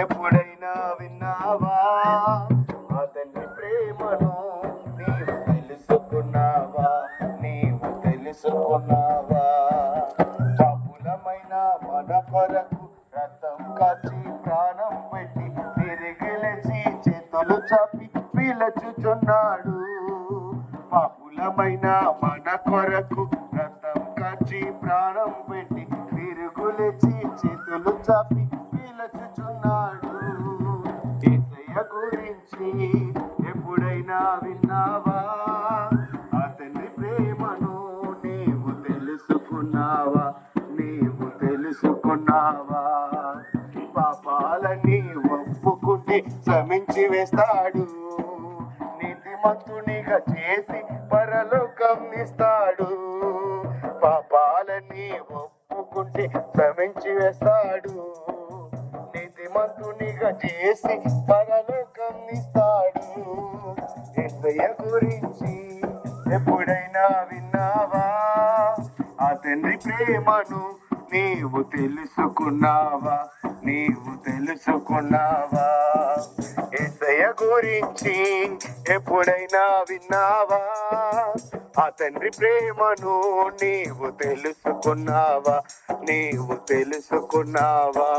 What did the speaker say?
ఎప్పుడైనా విన్నావా ఆ తండ్రి ప్రేమను? నీవు తెలుసుకున్నావా? నీవు తెలుసుకున్నావా? పాపులమైన మన కొరకు రక్తం కాచి ప్రాణం పెట్టి తిరిగి లేచి చేతులు చాపి పిలచుచున్నాడు. పాపులమైన మన కొరకు రక్తం కాచి ప్రాణం పెట్టి తిరుగులేచి చేతులు చాపి పిలచుచున్నాడు. యేసయ్య గురించి ఎప్పుడైనా విన్నావా? ఆ తండ్రి ప్రేమను నీవు తెలుసుకున్నావా? నీవు తెలుసుకున్నావా? పాపాలని ఒప్పుకుంటే క్షమించి వేస్తాడు. నీతిమంతునిగా చేసి పరలోకం ఇస్తాడు. పాపాలని ఒప్పుకుంటే క్షమించి వేస్తాడు. నీతిమంతునిగా చేసి పరలోకం ఇస్తాడు. యేసయ్య గురించి ఎప్పుడైనా విన్నావా? ఆ తండ్రి ప్రేమను నీవు తెలుసుకున్నావా? నీవు తెలుసుకున్నావా? యేసయ్య గురించి ఎప్పుడైనా విన్నావా? ఆ తండ్రి ప్రేమను నీవు తెలుసుకున్నావా? నీవు తెలుసుకున్నావా?